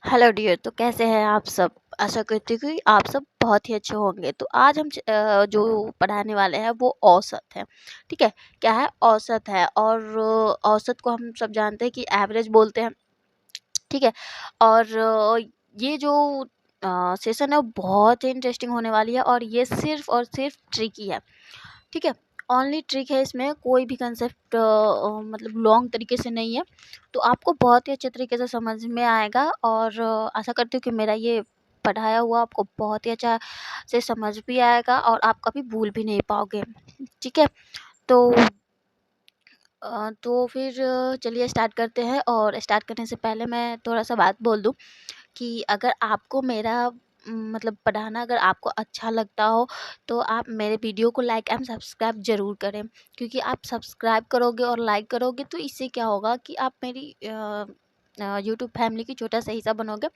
Hello dear. तो कैसे हैं आप सब? आशा करती हूँ कि आप सब बहुत ही अच्छे होंगे। तो आज हम जो पढ़ाने वाले हैं वो औसत है। ठीक है, क्या है? औसत है। और औसत को हम सब जानते हैं कि एवरेज बोलते हैं। ठीक है। और ये जो सेशन है वो बहुत ही इंटरेस्टिंग होने वाली है, और ये सिर्फ और सिर्फ ट्रिकी है। ठीक है, ओनली ट्रिक है, इसमें कोई भी कंसेप्ट मतलब लॉन्ग तरीके से नहीं है। तो आपको बहुत ही अच्छे तरीके से समझ में आएगा, और आशा करती हूँ कि मेरा ये पढ़ाया हुआ आपको बहुत ही अच्छा से समझ भी आएगा और आप कभी भूल भी नहीं पाओगे। ठीक है, तो तो फिर चलिए स्टार्ट करते हैं। और स्टार्ट करने से पहले मैं थोड़ा सा बात बोल दूँ कि अगर आपको मेरा मतलब पढ़ाना अगर आपको अच्छा लगता हो, तो आप मेरे वीडियो को लाइक एंड सब्सक्राइब ज़रूर करें। क्योंकि आप सब्सक्राइब करोगे और लाइक करोगे तो इससे क्या होगा कि आप मेरी यूट्यूब फैमिली की छोटा सा हिस्सा बनोगे।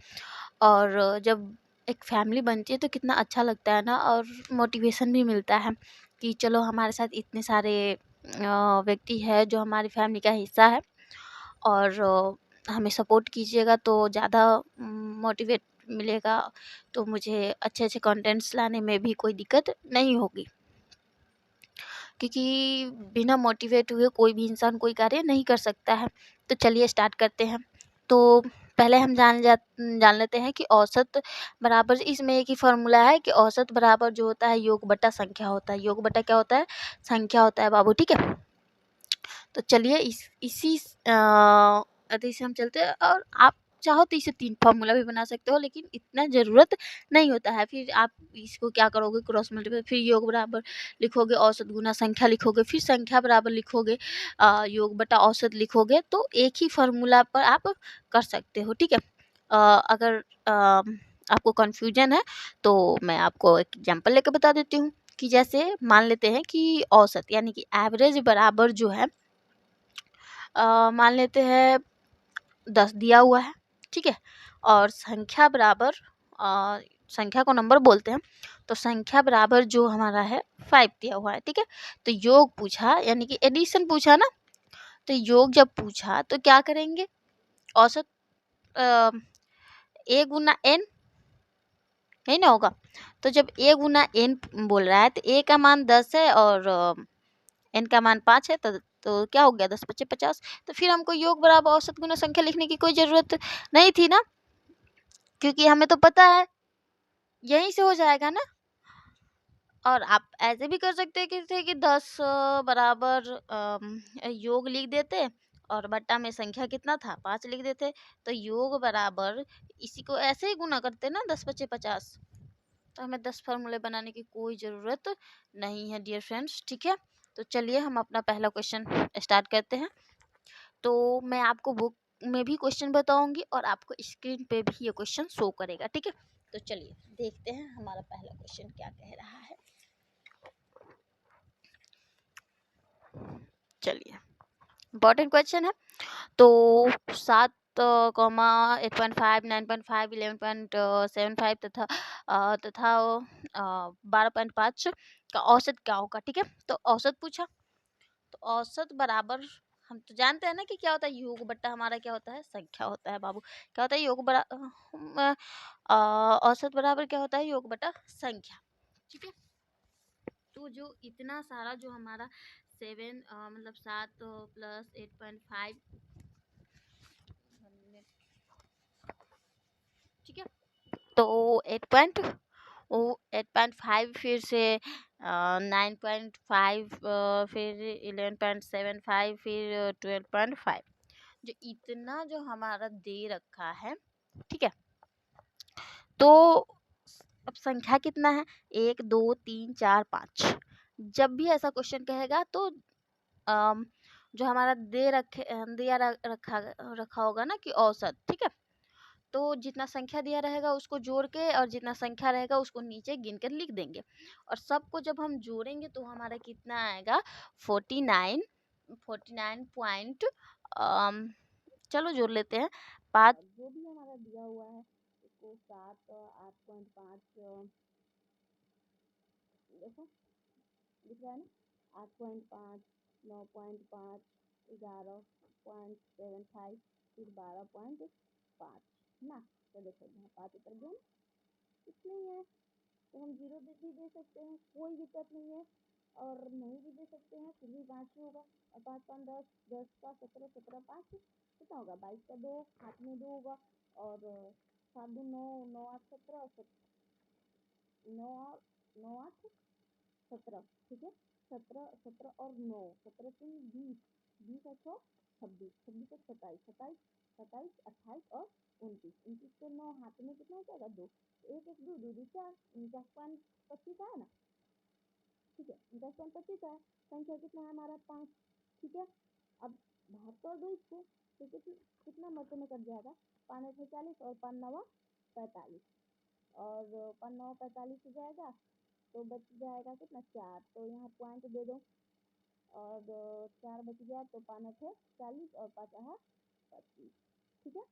और जब एक फैमिली बनती है तो कितना अच्छा लगता है ना, और मोटिवेशन भी मिलता है कि चलो हमारे साथ इतने सारे व्यक्ति है जो हमारी फैमिली का हिस्सा है। और हमें सपोर्ट कीजिएगा तो ज़्यादा मोटिवेट मिलेगा, तो मुझे अच्छे अच्छे कंटेंट्स लाने में भी कोई दिक्कत नहीं होगी। क्योंकि बिना मोटिवेट हुए कोई भी इंसान कोई कार्य नहीं कर सकता है। तो चलिए स्टार्ट करते हैं। तो पहले हम जान लेते हैं कि औसत बराबर, इसमें एक ही फार्मूला है कि औसत बराबर जो होता है योग बटा संख्या होता है। योग बटा क्या होता है? संख्या होता है बाबू। ठीक है, तो चलिए इसी अति से हम चलते हैं। और आप चाहो तो इसे 3 फार्मूला भी बना सकते हो, लेकिन इतना ज़रूरत नहीं होता है। फिर आप इसको क्या करोगे? क्रॉस मल्टीप्लाई, फिर योग बराबर लिखोगे, औसत गुना संख्या लिखोगे, फिर संख्या बराबर लिखोगे, योग बटा औसत लिखोगे। तो एक ही फार्मूला पर आप कर सकते हो। ठीक है, अगर आपको कन्फ्यूजन है तो मैं आपको एक एग्जांपल लेकर बता देती हूँ कि जैसे मान लेते हैं कि औसत यानी कि एवरेज बराबर जो है, मान लेते हैं 10 दिया हुआ है। ठीक है, और संख्या बराबर, संख्या को नंबर बोलते हैं, तो संख्या बराबर जो हमारा है 5 दिया हुआ है। ठीक है, तो योग पूछा यानी कि एडिशन पूछा ना, तो योग जब पूछा तो क्या करेंगे? औसत ए गुना एन, नहीं ना होगा? तो जब ए गुना एन बोल रहा है तो ए का मान 10 है और एन का मान 5 है। तो क्या हो गया? 10 पचे 50। तो फिर हमको योग बराबर औसत गुना संख्या लिखने की कोई ज़रूरत नहीं थी ना, क्योंकि हमें तो पता है यहीं से हो जाएगा ना। और आप ऐसे भी कर सकते हैं कि थे कि 10 बराबर योग लिख देते, और बट्टा में संख्या कितना था? 5 लिख देते। तो योग बराबर इसी को ऐसे ही गुना करते ना, 10 पचे 50। तो हमें 10 फार्मूले बनाने की कोई ज़रूरत नहीं है डियर फ्रेंड्स। ठीक है, तो चलिए हम अपना पहला क्वेश्चन स्टार्ट करते हैं। तो मैं आपको बुक में भी क्वेश्चन बताऊंगी और आपको स्क्रीन पे भी ये क्वेश्चन शो करेगा। ठीक है, तो चलिए देखते हैं हमारा पहला क्वेश्चन क्या कह रहा है। चलिए, इम्पोर्टेंट क्वेश्चन है। तो 7 कॉमा 8.5 9.5 11.75 तथा 12.5 का औसत क्या होगा? ठीक है, तो औसत पूछा, तो औसत बराबर हम तो जानते हैं ना कि क्या होता है? योग बट्टा हमारा क्या होता है? संख्या होता है बाबू। क्या होता है? योग बरा औसत बराबर क्या होता है? योग बटा संख्या। ठीक है, तो जो इतना सारा जो हमारा 7 मतलब 7 प्लस 8.5, ठीक है, तो 8.5 फिर से 9.5, फिर 11.75, फिर 12.5, जो इतना जो हमारा दे रखा है। ठीक है, तो अब संख्या कितना है? 1 2 3 4 5। जब भी ऐसा क्वेश्चन कहेगा तो जो हमारा रखा होगा ना कि औसत। ठीक है, तो जितना संख्या दिया रहेगा उसको जोड़ के, और जितना संख्या रहेगा उसको नीचे गिन कर लिख देंगे। और सबको जब हम जोड़ेंगे तो हमारा कितना आएगा? 49 पॉइंट, चलो जोड़ लेते हैं 5। जो भी हमारा दिया हुआ है उसको 7 8.5, देखो दिख रहा है ना, 8.5 9.5 11.75 फिर 12.5। ना। तो देखो यहाँ 5 उतर गया ना, कुछ नहीं है, तो हम 0 भी दे सकते हैं, कोई दिक्कत नहीं है, और नहीं भी दे सकते हैं, फिर भी 5 ही होगा। और 5 5 10, 10 का 17, 17 5 कितना होगा, 22 का 2, हाथ में 2 होगा, और 7 2 9, 9 8 17, 9 9 8 17, ठीक है। 17 17 और 9, 17 3 20, 20 और 6 26, 26 और 27, 27 27 28 और 29, 29 को 9 हाथ में कितना हो जाएगा, 2, एक एक 2 2 2 4, 49.25 आया ना, ठीक है। 49.25 आया, संख्या कितना है हमारा, 5, ठीक है। अब भाग कर दो इसको, तो कितना मरते में कट जाएगा, 5 8 40 और 5 9 45, और 5 9 45 हो जाएगा, तो बच जाएगा कितना, 4, तो यहाँ पॉइंट दे दो, और 4 बच गया, तो 5 8 40 और 5 8 25, ठीक है।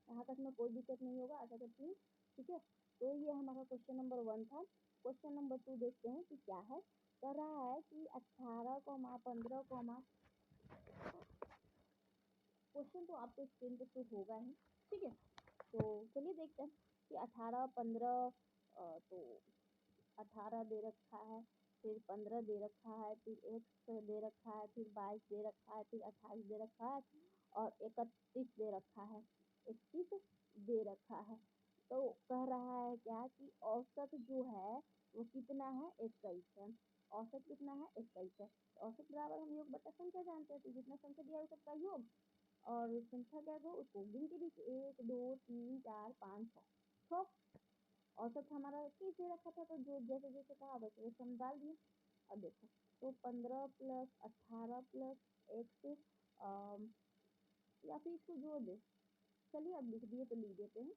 यहाँ तक में कोई दिक्कत नहीं होगा, आशा करती हूँ, ठीक है। तो ये हमारा क्वेश्चन नंबर 1 था। क्वेश्चन नंबर 2 देखते हैं कि क्या है। कह रहा है कि 18, 15, क्वेश्चन तो आपको स्क्रीन पे शो होगा ही, ठीक है। तो चलिए देखते हैं कि 18 15, तो 18 दे रखा है, फिर 15 दे रखा है, फिर 1 दे रखा है, फिर 22 दे रखा है, फिर 28 दे रखा है, और 31 दे रखा है, 21 दे रखा है। तो कह रहा है क्या कि औसत जो है वो कितना है, 21 है। औसत कितना है, 21 है। तो औसत बराबर हम योग बटा संख्या जानते हैं, तो जितना संख्या दिया है सबका योग, और संख्या क्या हो उसको गिन के देखिए, 1 2 3 4 5 6, औसत हमारा 30 दे रखा था, तो जो जैसे जैसे कहा वैसे वैसे हम डाल दिए। अब देखो, तो 15 प्लस 18 प्लस x, या फिर इसको जोड़ दे, चलिए अब लिख दिए तो लिख देते हैं।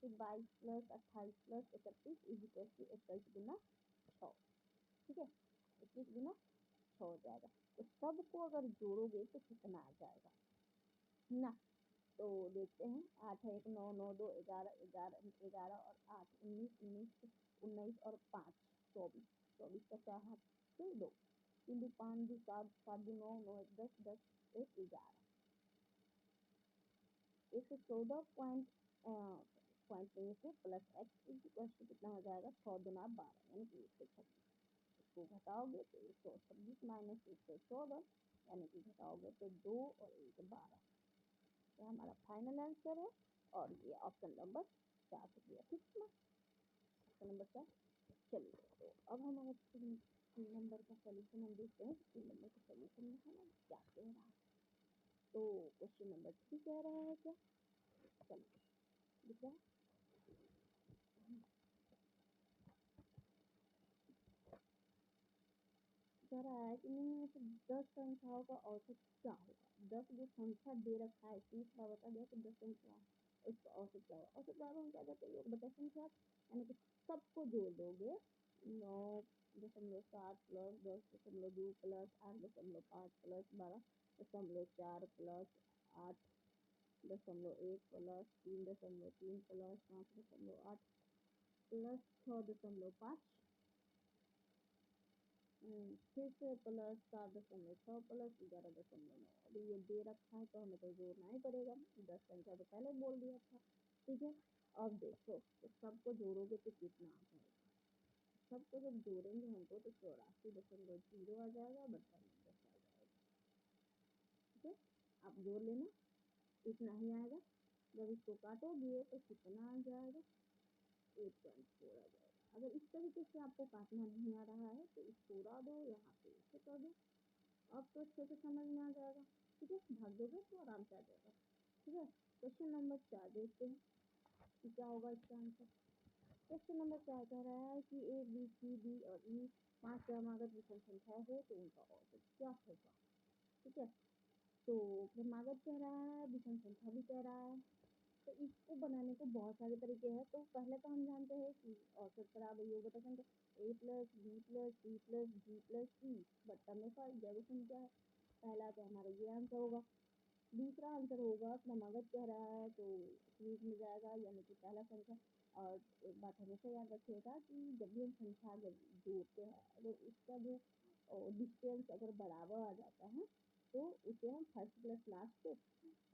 फिर 22 plus 28 plus 31 is equal to 21 गुना 6, ठीक है। 21 गुना 6 हो जाएगा। तो सबको अगर जोड़ोगे तो कितना आ जाएगा ना। तो देखते हैं, 8 1 9 9 2 11 11 11 और 8 19 19 19 और 5 24, 24 का 4 हाथ से 2, 3 2 5 2 7 7 2 9 9 1 10 10 1 11, 114 पॉइंट नहीं से plus x is equal to कितना हो जाएगा, 6 दुना 12, यानी कि 126। इसको घटाओगे तो 126 माइनस 114, यानी कि घटाओगे तो 2 और 1 12। ये हमारा फाइनल आंसर है, और ये ऑप्शन नंबर 4 हो गया, ठीक है ना, ऑप्शन नंबर 4। चलिए, तो अब हमारा 3 नंबर का सोल्यूशन हम देखते हैं, 3 नंबर का सोल्यूशन में है ना क्या कह रहा है। तो क्वेश्चन नंबर 3 कह रहा है क्या, चलिए दिख रहा है। कह रहा है कि निम्न में से 10 संख्याओं का औसत क्या होगा। 10 जो संख्या दे रखा है, इसमें थोड़ा बता दिया कि 10 संख्या, इसका औसत क्या होगा। औसत बराबर हम क्या करते हैं, योग बटा संख्या, यानी कि सबको जोड़ दोगे, 9.7 plus 10.2 plus 8.5 plus 12.4 plus 8.1 plus 3.3 plus 5.8 plus 6.5, फिर से प्लस 4.6 प्लस 11.9। अभी ये दे रखा है तो हमें तो जोड़ना ही पड़ेगा, 10 संख्या तो पहले बोल दिया था, ठीक है। अब देखो, तो सबको जोड़ोगे तो कितना आ जाएगा, सबको जब जोड़ेंगे हमको तो 84.0 आ जाएगा, बटा 10 आ जाएगा, ठीक है। आप जोड़ लेना, इतना ही आएगा। जब इसको काटोगे तो कितना आ जाएगा, 8.4 आ जाएगा। अगर इस तरीके से आपको काटना नहीं आ रहा है तो इसको उड़ा दो, यहाँ पे इसे कर दो, अब तो अच्छे से समझ में आ जाएगा, ठीक है। भाग दोगे तो आराम से आ जाएगा, ठीक है। क्वेश्चन नंबर 4 देखते हैं कि क्या होगा इसका आंसर। क्वेश्चन नंबर 4 कह रहा है कि ए बी सी डी और ई 5 क्रमागत विषम संख्या हो तो उनका औसत क्या होगा, ठीक है। तो क्रमागत कह रहा है, विषम संख्या भी कह रहा है, तो इसको बनाने के बहुत सारे तरीके हैं। तो पहले तो हम जानते हैं कि औसत बराबर योग बटा संख्या, A plus B plus C plus D plus E बट्टा में 5 जैव संख्या है। पहला तो हमारा ये आंसर होगा। दूसरा आंसर होगा, क्रमागत कह रहा है तो सीरीज में जाएगा, यानी कि पहला संख्या। और एक बात हमेशा याद रखिएगा कि जब भी हम संख्या जब जोड़ते हैं, अगर उसका जो डिस्टेंस अगर बराबर आ जाता है तो उसे हम फर्स्ट प्लस लास्ट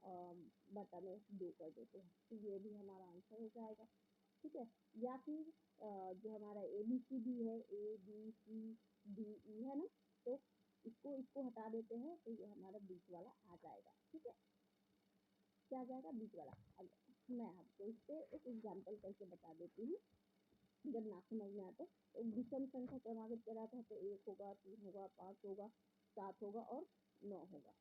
बटा में 2 कर देते हैं, तो ये भी हमारा आंसर हो जाएगा। ठीक है, या फिर जो हमारा ABCD है, ABCDE है ना, तो इसको हटा देते हैं, तो ये हमारा बीच वाला आ जाएगा। ठीक है, क्या आ जाएगा? बीच वाला। अब मैं आपको इस पे एक एग्जाम्पल करके बता देती हूँ, जब ना समझ में आता तो विषम संख्या क्रमागत कराता है तो 1 होगा, 3 होगा, 5 होगा, 7 होगा और 9 होगा।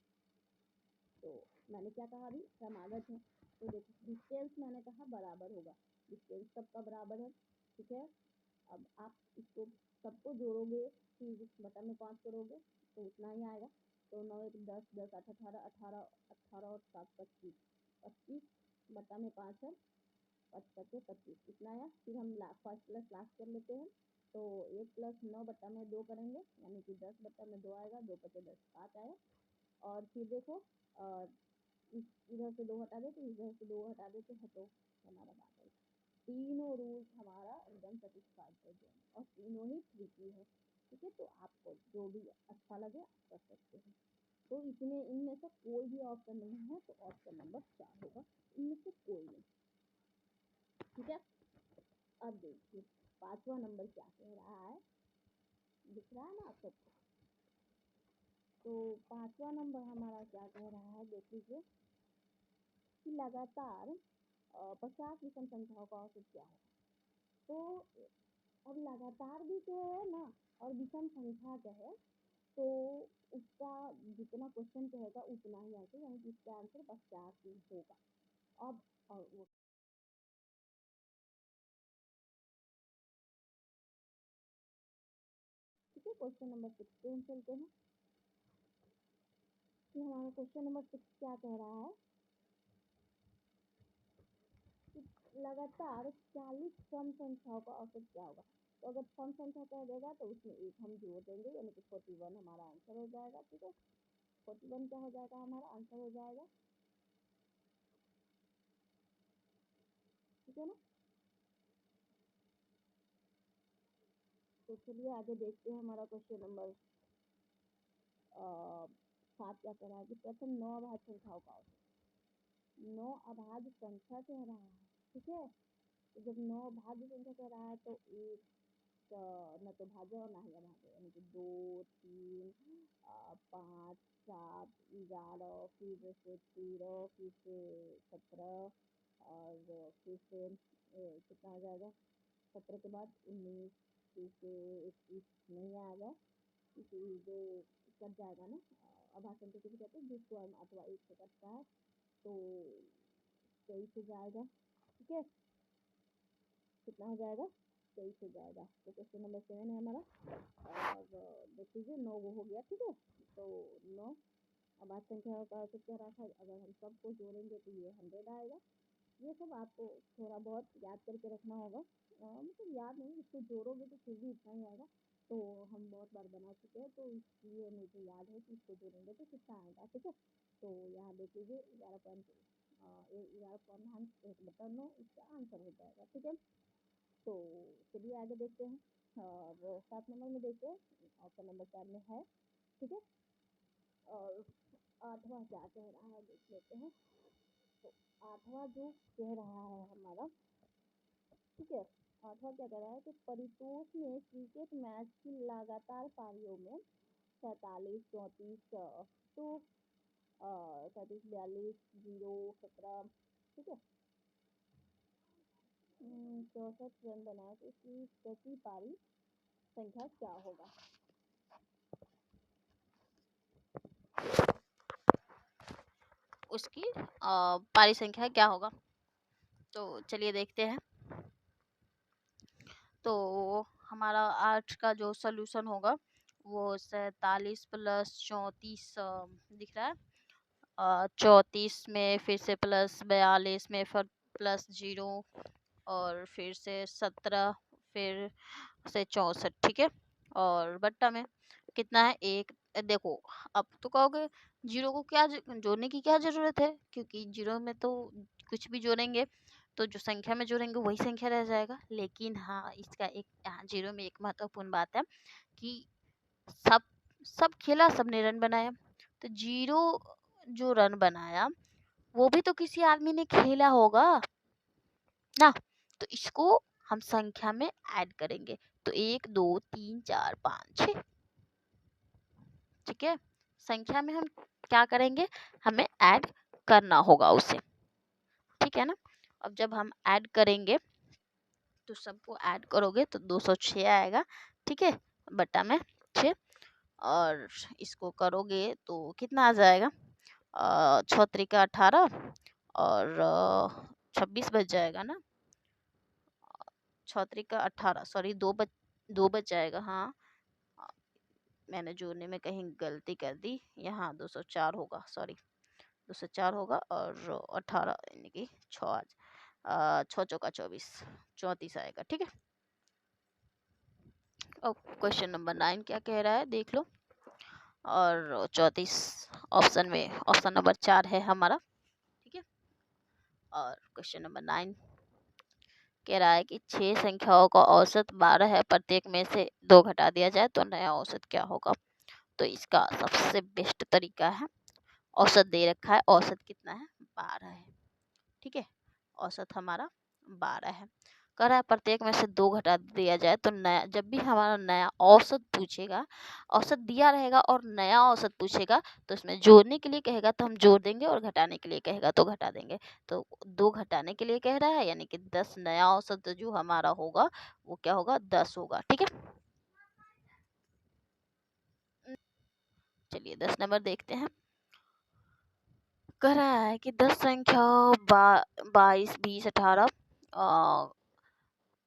तो मैंने क्या कहा अभी? क्रमागत है, तो देखो डिस्टेंस मैंने कहा बराबर होगा, डिस्टेंस सबका बराबर है। ठीक है, अब आप इसको सबको जोड़ोगे, फिर बटा में 5 करोगे तो उतना ही आएगा। तो 9 1 10, 10 8 18, 18 18 और 7 25, 25 बटा में 5 है, 5 पचे 25, इतना आया। फिर हम फर्स्ट प्लस लास्ट कर लेते हैं, तो 1 + 9 बटा में 2 करेंगे, यानी कि 10 बटा में 2 आएगा, 2 पचे 10, 5 आया। और फिर देखो इधर से 2 हटा देते, इधर से 2 हटा देते हैं, तो हमारा बात है तीनों रूल्स हमारा एकदम सेटिस्फाइड हो गया और तीनों ही ट्रिकी है। ठीक है, तो आपको जो भी अच्छा लगे आप कर सकते हैं। तो इसमें इनमें से कोई भी ऑप्शन नहीं है, तो ऑप्शन नंबर 4 होगा, इनमें से कोई नहीं। ठीक है, अब देखिए 5वां नंबर क्या कह रहा है, दिख रहा है ना आप सबको? तो 5वां नंबर हमारा क्या कह रहा है, देख लीजिए कि लगातार 50 विषम संख्याओं का औसत क्या है। तो अब लगातार भी कहे ना और विषम संख्या कहे, तो उसका जितना क्वेश्चन कहेगा उतना ही आंसर, यानी कि इसका आंसर 50 ही होगा। अब और वो ठीक है, क्वेश्चन नंबर 6 पे हम चलते हैं कि हमारा क्वेश्चन नंबर 6 क्या कह रहा है कि लगातार 40 सम संख्याओं का औसत क्या होगा। तो अगर सम संख्या कह देगा तो उसमें एक हम जोड़ देंगे, यानी कि 41 हमारा आंसर हो जाएगा। ठीक है, 41 क्या हो जाएगा, हमारा आंसर हो जाएगा। ठीक है ना, तो चलिए आगे देखते हैं हमारा क्वेश्चन नंबर 7 क्या कह रहा है कि प्रथम 9 अभाज्य संख्याओं का औसत, 9 अभाज्य संख्या कह रहा है। ठीक है, तो जब 9 अभाज्य संख्या कह रहा है तो एक न तो भाज्य और ना ही अभाज्य, यानी कि 2 3 5 7 11, फिर से 13, फिर से 17 और फिर से कितना हो जाएगा 17 के बाद 19, फिर से 21 नहीं आएगा, क्योंकि जो कट जाएगा ना अभाज्य संख्या किसे कहते हैं, जिसको हम अथवा एक से कटता है, तो 23 हो जाएगा। ठीक है, कितना हो जाएगा, 23 हो जाएगा। तो क्वेश्चन नंबर 7 है हमारा, और देख लीजिए 9 वो हो गया। ठीक है, तो 9 अभाज्य संख्या का औसत क्या रहा था, अगर हम सबको जोड़ेंगे तो ये 100 आएगा। ये सब आपको थोड़ा बहुत याद करके रखना होगा, मतलब याद नहीं, इसको जोड़ोगे तो फिर भी इतना ही आएगा। तो हम बहुत बार बना चुके हैं, तो इसलिए मुझे याद है कि इसको जोड़ेंगे तो कितना आएगा। ठीक है, तो यहाँ देख लीजिए 11.1/9 इसका आंसर हो जाएगा। ठीक है, तो चलिए आगे देखते हैं, और 7 नंबर में देखते हैं, ऑप्शन नंबर 4 में है। ठीक है, और 8वां क्या कह रहा है देख लेते हैं। तो 8वां जो कह रहा है हमारा, ठीक है, 8वां क्या कह रहा है कि परितोष में क्रिकेट मैच की लगातार पारियों में 47 34 तो 37 42 0 17, ठीक है, 64 रन बनाए, तो इसकी प्रति पारी संख्या क्या होगा। उसकी पारी संख्या क्या होगा, तो चलिए देखते हैं। तो हमारा 8 का जो सोल्यूशन होगा वो 47 + 34 दिख रहा है, 34 में फिर से प्लस 42 में फिर प्लस 0 और फिर से 17 फिर से 64। ठीक है, और बट्टा में कितना है, एक। देखो अब तो कहोगे जीरो को क्या जोड़ने की क्या जरूरत है, क्योंकि जीरो में तो कुछ भी जोड़ेंगे तो जो संख्या में जोड़ेंगे वही संख्या रह जाएगा। लेकिन हाँ, इसका एक यहाँ जीरो में एक महत्वपूर्ण बात है कि सब सब खेला, सबने रन बनाया। तो जीरो जो रन बनाया वो भी तो किसी आदमी ने खेला होगा ना। तो इसको हम संख्या में ऐड करेंगे, तो 1 2 3 4 5 6। ठीक है, संख्या में हम क्या करेंगे, हमें ऐड करना होगा उसे। ठीक है ना। अब जब हम ऐड करेंगे तो सबको ऐड करोगे तो 206 आएगा। ठीक है, बटा में 6, और इसको करोगे तो कितना आ जाएगा, 6 त्रिका 18, और 26 बच जाएगा ना। 6 त्रिका 18, सॉरी दो बच जाएगा। हाँ, मैंने जोड़ने में कहीं गलती कर दी, यहाँ 204 होगा, सॉरी 204 होगा, और 18 यानी कि 6 आज 6 चौका 24, 34 आएगा। ठीक है। अब क्वेश्चन नंबर 9 क्या कह रहा है देख लो। और 34 ऑप्शन में ऑप्शन नंबर 4 है हमारा। ठीक है। और क्वेश्चन नंबर 9 कह रहा है कि 6 संख्याओं का औसत 12 है, प्रत्येक में से 2 घटा दिया जाए तो नया औसत क्या होगा। तो इसका सबसे बेस्ट तरीका है, औसत दे रखा है, औसत कितना है, 12 है। ठीक है, औसत हमारा 12 है। कह रहा है प्रत्येक में से 2 घटा दिया जाए तो नया, जब भी हमारा नया औसत पूछेगा, औसत दिया रहेगा और नया औसत पूछेगा तो इसमें जोड़ने के लिए कहेगा तो हम जोड़ देंगे, और घटाने के लिए कहेगा तो घटा देंगे। तो 2 घटाने के लिए कह रहा है, यानी कि 10 नया औसत जो हमारा होगा वो क्या होगा, 10 होगा। ठीक है, चलिए 10 नंबर देखते हैं। कह रहा है कि 10 संख्या 22 20 18,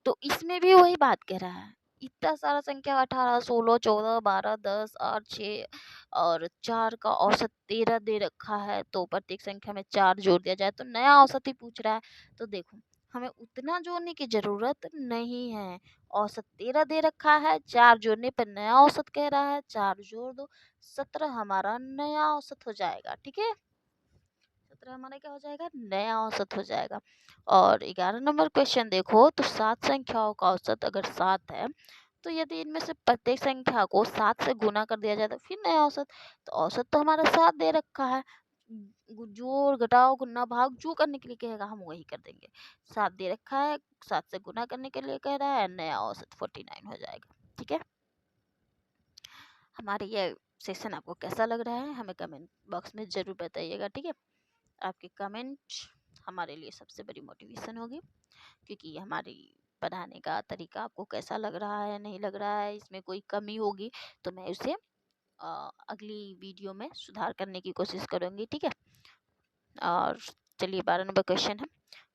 तो इसमें भी वही बात कह रहा है, इतना सारा संख्या 18 16 14 12 10 8 6 और 4 का औसत 13 दे रखा है, तो प्रत्येक संख्या में 4 जोड़ दिया जाए तो नया औसत ही पूछ रहा है। तो देखो हमें उतना जोड़ने की जरूरत नहीं है, औसत 13 दे रखा है, 4 जोड़ने पर नया औसत कह रहा है, 4 जोड़ दो 17 हमारा नया औसत हो जाएगा। ठीक है, 17 हमारा क्या हो जाएगा, नया औसत हो जाएगा। और 11 नंबर क्वेश्चन देखो, तो 7 संख्याओं का औसत अगर 7 है, तो यदि इनमें से प्रत्येक संख्या को 7 से गुना कर दिया जाए तो फिर नया औसत। तो औसत तो हमारा 7 दे रखा है, जोड़ घटाओ गुना भाग जो करने के लिए कहेगा हम वही कर देंगे। 7 दे रखा है, 7 से गुना करने के लिए कह रहा है, नया औसत 49 हो जाएगा। ठीक है, हमारे ये सेशन आपको कैसा लग रहा है हमें कमेंट बॉक्स में जरूर बताइएगा। ठीक है, आपके कमेंट हमारे लिए सबसे बड़ी मोटिवेशन होगी, क्योंकि हमारी पढ़ाने का तरीका आपको कैसा लग रहा है, नहीं लग रहा है, इसमें कोई कमी होगी तो मैं उसे अगली वीडियो में सुधार करने की कोशिश करूँगी। ठीक है, और चलिए 12 नंबर क्वेश्चन है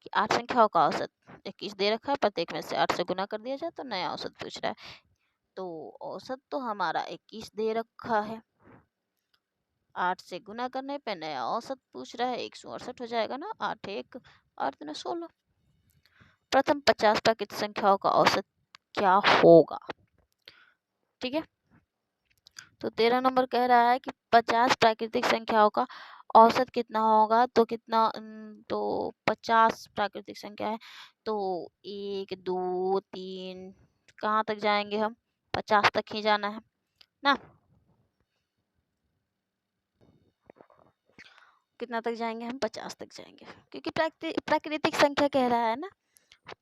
कि 8 संख्याओं का औसत 21 दे रखा है, प्रत्येक में से 8 से गुना कर दिया जाए तो नया औसत पूछ रहा है। तो औसत तो हमारा 21 दे रखा है, 8 से गुना करने पे नया औसत पूछ रहा है, 168 हो जाएगा ना, 8 1 8 दूना 16। प्रथम 50 प्राकृतिक संख्याओं का औसत क्या होगा। ठीक है, तो 13 नंबर कह रहा है कि 50 प्राकृतिक संख्याओं का औसत कितना होगा, तो कितना तो 50 प्राकृतिक संख्या है, तो 1 2 3 कहाँ तक जाएंगे हम, 50 तक ही जाना है ना। कितना तक जाएंगे हम, 50 तक जाएंगे, क्योंकि प्राकृतिक संख्या कह रहा है ना।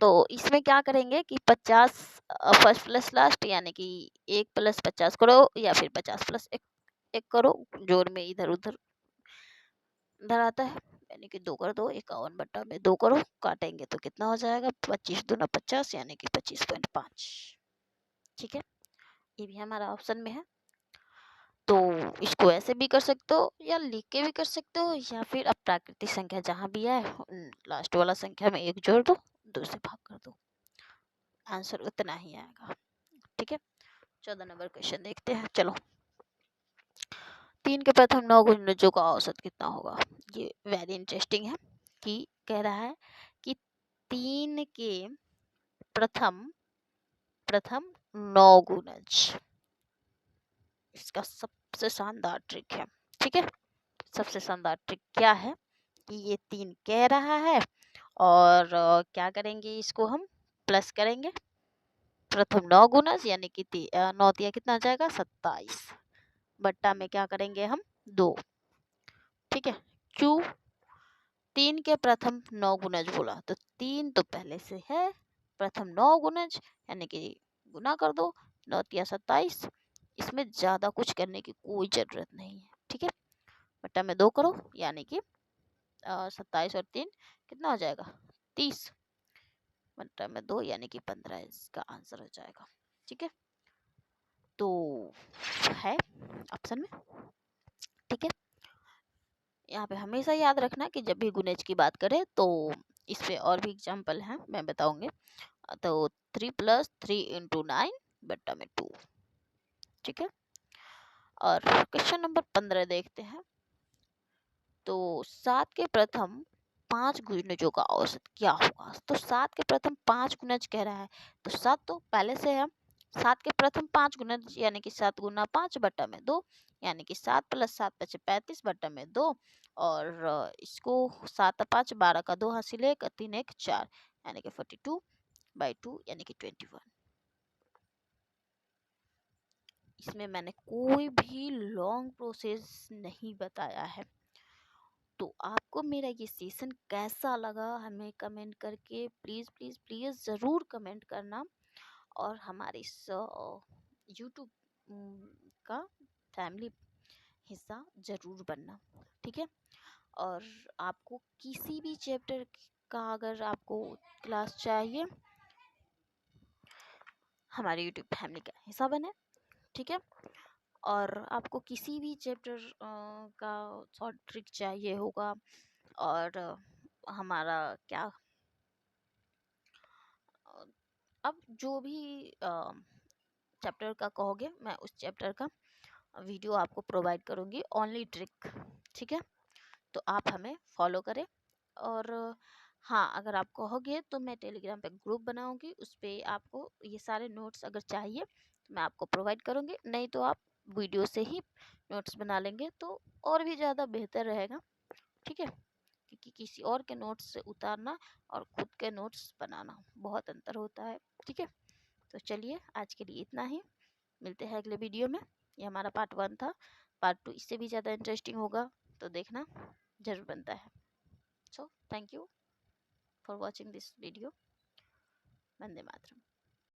तो इसमें क्या करेंगे कि 50 फर्स्ट प्लस लास्ट, यानी कि 1 प्लस 50 करो या फिर 50 प्लस 1 करो, जोड़ में इधर उधर इधर आता है, यानी कि 2 कर दो, 51 बट्टा में 2 करो, काटेंगे तो कितना हो जाएगा, 25 दूना 50 यानी कि 25.5। ठीक है, ये भी हमारा ऑप्शन में है। तो इसको ऐसे भी कर सकते हो या लिख के भी कर सकते हो, या फिर अब प्राकृतिक संख्या जहाँ भी है लास्ट वाला संख्या में 1 जोड़ दो, 2 से भाग कर दो, आंसर उतना ही आएगा। ठीक है, 14 नंबर क्वेश्चन देखते हैं। चलो, 3 के प्रथम 9 गुणजों का औसत कितना होगा। ये वेरी इंटरेस्टिंग है कि कह रहा है कि 3 के प्रथम प्रथम 9 गुणज, इसका सबसे शानदार ट्रिक है। ठीक है, सबसे शानदार ट्रिक क्या है कि ये 3 कह रहा है, और क्या करेंगे, इसको हम प्लस करेंगे, प्रथम 9 गुणज यानी कि 9 दिया कितना आ जाएगा 27, बट्टा में क्या करेंगे हम 2। ठीक है, क्यों, 3 के प्रथम 9 गुणज बोला तो 3 तो पहले से है, प्रथम 9 गुणज यानी कि गुना कर दो, 9 तिया 27। इसमें ज़्यादा कुछ करने की कोई ज़रूरत नहीं है, ठीक है। बट्टा में 2 करो यानी कि 27 और 3 कितना हो जाएगा 30, बट्टा में 2 यानी कि 15 इसका आंसर हो जाएगा, ठीक है। तो है ऑप्शन में, ठीक है। यहाँ पे हमेशा याद रखना कि जब भी गुणज की बात करें तो इस पे और भी एग्जाम्पल हैं, मैं बताऊंगी। तो 3 + 3 × 9 बट्टा में 2, ठीक है। और क्वेश्चन नंबर 15 देखते हैं। तो 7 के प्रथम 5 गुणजों का औसत क्या होगा? तो 7 के प्रथम 5 गुणज कह रहा है, तो 7 तो पहले से है, 7 के प्रथम 5 गुणज यानी कि 7 गुना 5 बट्टा में 2, यानी कि 7 + 7 = 35 बट्टा में 2। और इसको 7 + 5 12 का 2 हासिल 1 3 1 4 यानी कि 42/2 यानी कि 21। इसमें मैंने कोई भी लॉन्ग प्रोसेस नहीं बताया है। तो आपको मेरा ये सेशन कैसा लगा हमें कमेंट करके प्लीज़ प्लीज़ प्लीज़ ज़रूर कमेंट करना, और हमारे इस यूट्यूब का फैमिली हिस्सा ज़रूर बनना, ठीक है। और आपको किसी भी चैप्टर का अगर आपको क्लास चाहिए, हमारे यूट्यूब फैमिली का हिस्सा बने, ठीक है। और आपको किसी भी चैप्टर का शॉर्ट ट्रिक चाहिए होगा, और हमारा क्या अब जो भी चैप्टर का कहोगे मैं उस चैप्टर का वीडियो आपको प्रोवाइड करूँगी, ओनली ट्रिक, ठीक है। तो आप हमें फॉलो करें। और हाँ, अगर आप कहोगे तो मैं टेलीग्राम पे ग्रुप बनाऊँगी, उस पर आपको ये सारे नोट्स अगर चाहिए तो मैं आपको प्रोवाइड करूँगी, नहीं तो आप वीडियो से ही नोट्स बना लेंगे तो और भी ज़्यादा बेहतर रहेगा, ठीक है। क्योंकि किसी और के नोट्स से उतारना और खुद के नोट्स बनाना बहुत अंतर होता है, ठीक है। तो चलिए आज के लिए इतना ही, मिलते हैं अगले वीडियो में। ये हमारा पार्ट 1 था, पार्ट 2 इससे भी ज़्यादा इंटरेस्टिंग होगा, तो देखना जरूर बनता है। So thank you for watching this video. Vande Mataram.